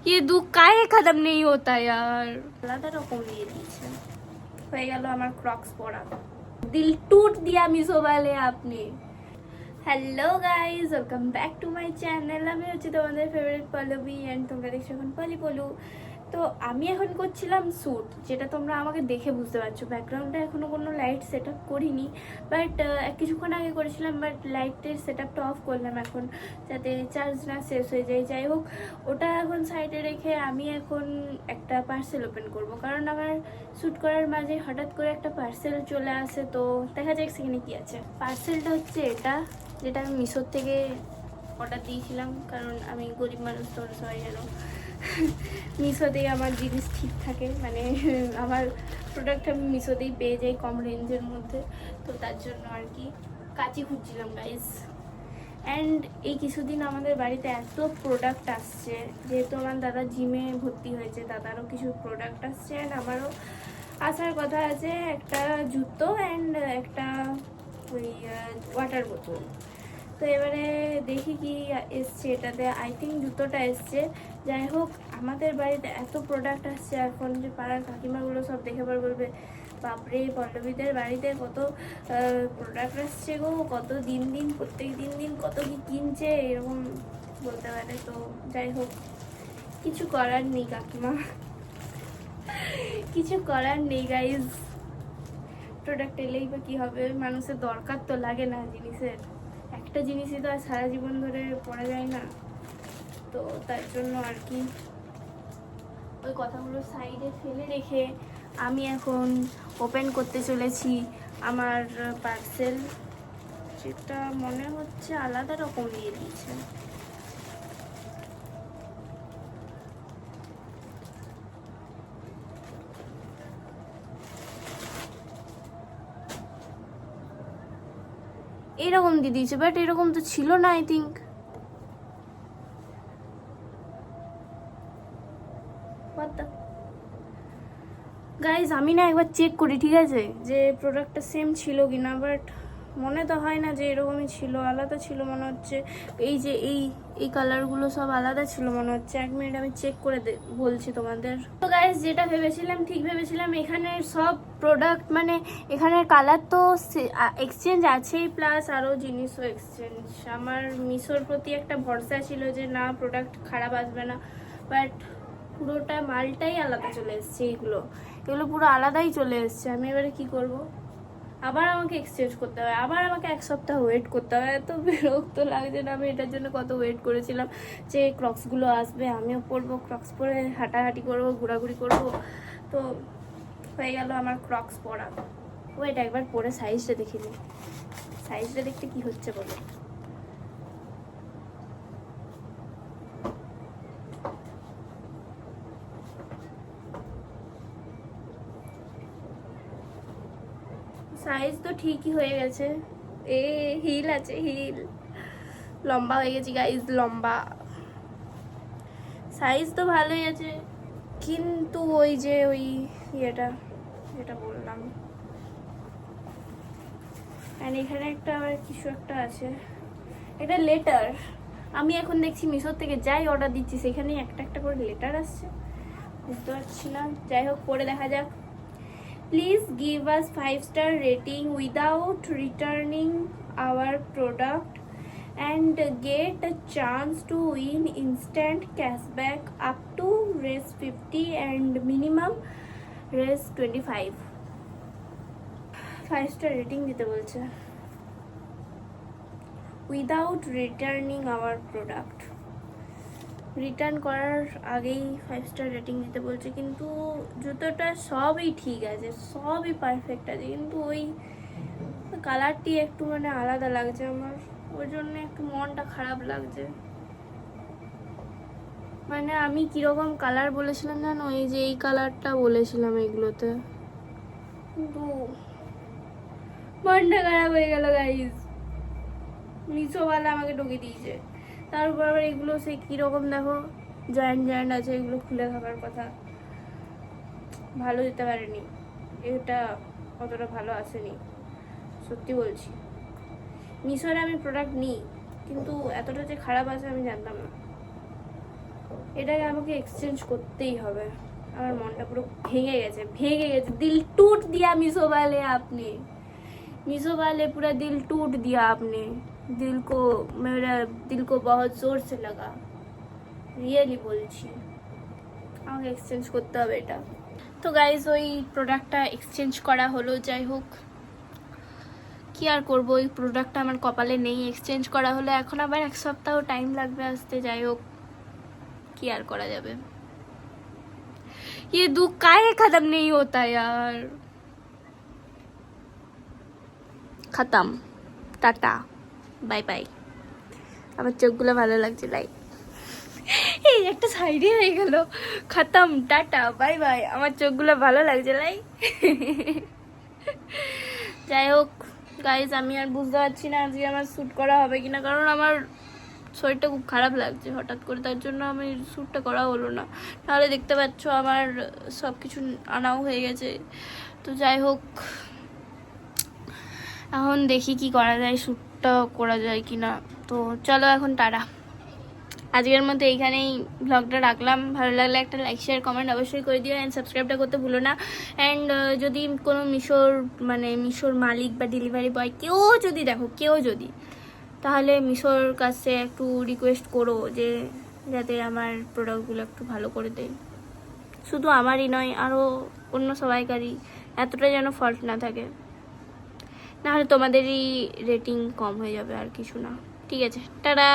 ये दुख काहे खत्म नहीं होता यार। আলাদা রকম দিয়ে দিয়েছে। হয়ে গেল আমার ক্রক্স পরা। দিল টুট দিয়া মিশো वाले आपने। Hello guys, welcome back to my channel. আমি হচ্ছে তোমাদের ফেভারিট পল্লবী অ্যান্ড তোমরা দেখছো এখন পলি পলু। তো আমি এখন করছিলাম শ্যুট, যেটা তোমরা আমাকে দেখে বুঝতে পারছো। ব্যাকগ্রাউন্ডে এখনও কোনো লাইট সেট আপ করিনি, বাট কিছুক্ষণ আগে করেছিলাম, বাট লাইটের সেট আপটা অফ করলাম এখন, যাতে চার্জ না শেষ হয়ে যায়। যাই হোক, ওটা এখন সাইডে রেখে আমি এখন একটা পার্সেল ওপেন করব, কারণ আমার শ্যুট করার মাঝে হঠাৎ করে একটা পার্সেল চলে আসে। তো দেখা যাক সেখানে কী আছে। পার্সেলটা হচ্ছে এটা, যেটা আমি মিশোর থেকে অর্ডার দিয়েছিলাম, কারণ আমি গরিব মানুষ, তোমরা সবাই জানো। মিশোতেই আমার জিনিস ঠিক থাকে, মানে আমার প্রোডাক্ট আমি মিশোতেই পেয়ে যাই কম রেঞ্জের মধ্যে। তো তার জন্য আর কি কাঁচি খুঁজছিলাম গাইজ। অ্যান্ড এই কিছুদিন আমাদের বাড়িতে এত প্রোডাক্ট আসছে, যেহেতু আমার দাদা জিমে ভর্তি হয়েছে, দাদারও কিছু প্রোডাক্ট আসছে অ্যান্ড আমারও আসার কথা আছে। একটা জুতো অ্যান্ড একটা ওই ওয়াটার বোতল। তো এবারে দেখি কি এসছে এটাতে। আই থিঙ্ক জুতোটা এসছে। যাই হোক, আমাদের বাড়িতে এত প্রোডাক্ট আসছে এখন যে পাড়ার কাকিমাগুলো সব দেখে পর বলবে, বাপরে পল্লবীদের বাড়িতে কত প্রোডাক্ট আসছে গো, কত দিন দিন প্রত্যেক দিন দিন কত কি কিনছে, এরকম বলতে পারে। তো যাই হোক, কিছু করার নেই কাকিমা, কিছু করার নেই গাইজ। প্রোডাক্ট এলেই বা কী হবে, মানুষের দরকার তো লাগে না জিনিসের। একটা জিনিসই তো আর সারা জীবন ধরে পড়া যায় না। তো তার জন্য আর কি ওই কথাগুলো সাইডে ফেলে রেখে আমি এখন ওপেন করতে চলেছি আমার পার্সেল, যেটা মনে হচ্ছে আলাদা রকম দিয়ে দিয়েছে। এরকম দিয়ে দিয়েছে, বাট এরকম তো ছিল না আই থিঙ্ক। গাইজ আমি না একবার চেক করি, ঠিক আছে, যে প্রোডাক্টটা সেম ছিল কিনা, বাট মনে তো হয় না যে এরকমই ছিল, আলাদা ছিল মনে হচ্ছে। এই যে এই কালারগুলো সব আলাদা ছিল মনে হচ্ছে। 1 মিনিট আমি চেক করে বলছি তোমাদের। তো গাইজ যেটা ভেবেছিলাম ঠিক ভেবেছিলাম। এখানে সব প্রোডাক্ট, মানে এখানের কালার তো এক্সচেঞ্জ আছেই, প্লাস আরও জিনিসও এক্সচেঞ্জ। আমার মিশোর প্রতি একটা ভরসা ছিল যে না, প্রোডাক্ট খারাপ আসবে না, বাট পুরোটা মালটাই আলাদা চলে এসছে। এগুলো পুরো আলাদাই চলে এসছে। আমি এবারে কি করব? আবার আমাকে এক্সচেঞ্জ করতে হবে, আবার আমাকে 1 সপ্তাহ ওয়েট করতে হবে। এত বিরক্ত লাগছে না। আমি এটার জন্য কত ওয়েট করেছিলাম যে ক্রক্সগুলো আসবে, আমিও পরবো, ক্রক্স পরে হাঁটাহাঁটি করবো, ঘোরাঘুরি করবো। তো হয়ে গেল আমার ক্রক্স পরা। ওয়েট, একবার পরে সাইজটা দেখে নিই। সাইজটা দেখতে কি হচ্ছে বলো। সাইজ তো ঠিকই হয়ে গেছে। হিল আছে, হিল লম্বা হয়ে গেছে গাইজ, লম্বা। সাইজ তো ভালোই আছে, কিন্তু ওই যে ওই ইয়েটা যেটা বললাম, আর এখানে একটা আবার কিছু একটা আছে। এটা লেটার। আমি এখন দেখছি মিশোর থেকে যাই অর্ডার দিচ্ছি, সেখানেই একটা একটা করে লেটার আসছে, বুঝতে পারছি না। যাই হোক, পরে দেখা যাক। Please give us 5-star rating without returning our product and get a chance to win instant cashback up to $50 and minimum $25. 5-star rating দিতে বলছে, without returning hour product. Return করার আগেই 5-স্টার রেটিং দিতে বলছে, কিন্তু জুতোটা সবই ঠিক আছে, সবই পারফেক্ট আছে, কিন্তু ওই কালারটি একটু মানে আলাদা লাগছে আমার, ওই জন্য একটু মনটা খারাপ লাগছে। মানে আমি কীরকম কালার বলেছিলাম জানো, এই যে এই কালারটা বলেছিলাম এগুলোতে, কিন্তু মনটা খারাপ হয়ে গেল গাইজ। মিশোওয়ালা আমাকে ঢুকে দিয়েছে। তার উপর আবার এগুলো সে কীরকম দেখো, জয়েন্ট জয়েন্ট আছে, এগুলো খুলে থাকার কথা। ভালো দিতে পারেনি, এটা অতটা ভালো আসেনি, সত্যি বলছি। মিশোরে আমি প্রোডাক্ট নিই, কিন্তু এতটা যে খারাপ আছে আমি জানতাম না। এটাকে আমাকে এক্সচেঞ্জ করতেই হবে। আমার মনটা পুরো ভেঙে গেছে দিল টুট দিয়া মিশো वाले आपने, मिशो वाले पूरा दिल टूट दिया आपने, मेरा दिल को बहुत जोर से लगा, রিয়েলি বলছি। আমাকে এক্সচেঞ্জ করতে হবে এটা। তো গাইজ ওই প্রোডাক্টটা এক্সচেঞ্জ করা হলো। যাই হোক, কি আর করবো, ওই প্রোডাক্টটা আমার কপালে নেই, এক্সচেঞ্জ করা হলো। এখন আবার 1 সপ্তাহ টাইম লাগবে আসতে। যাই হোক, কি আর করা যাবে। ये दुख काहे खत्म नहीं होता यार। खत्म, टाटा, बाय बाय। আমার চোখগুলো ভালো লাগছে, লাইক এই একটা সাইডে হয়ে গেল। খতম, টাটা, বাই বাই। আমার চোখগুলো ভালো লাগছে, লাইক। যাই হোক গাইজ, আমি আর বুঝতে পারছি না আজকে আমার শ্যুট করা হবে কিনা, কারণ আমার শরীরটা খুব খারাপ লাগছে হঠাৎ করে, তার জন্য আমি শ্যুটটা করা হলো না। নাহলে দেখতে পাচ্ছ আমার সব কিছু আনাও হয়ে গেছে। তো যাই হোক, এখন দেখি কি করা যায়, শ্যুটটা করা যায় কিনা। তো চলো এখন টাটা। আজকের মতো এইখানেই ব্লগটা রাখলাম। ভালো লাগলে একটা লাইক শেয়ার কমেন্ট অবশ্যই করে দিও, অ্যান্ড সাবস্ক্রাইবটা করতে ভুলো না। অ্যান্ড যদি কোনো মিশোর মালিক বা ডেলিভারি বয় কেউ যদি তাহলে মিশোর কাছে একটু রিকোয়েস্ট করো যে যাতে আমার প্রোডাক্টগুলো একটু ভালো করে দেয়। শুধু আমারই নয়, আরও অন্য সবাইকারই, এতটা যেন ফল্ট না থাকে, নাহলে তোমাদেরই রেটিং কম হয়ে যাবে, আর কিছু না। ঠিক আছে, টাটা।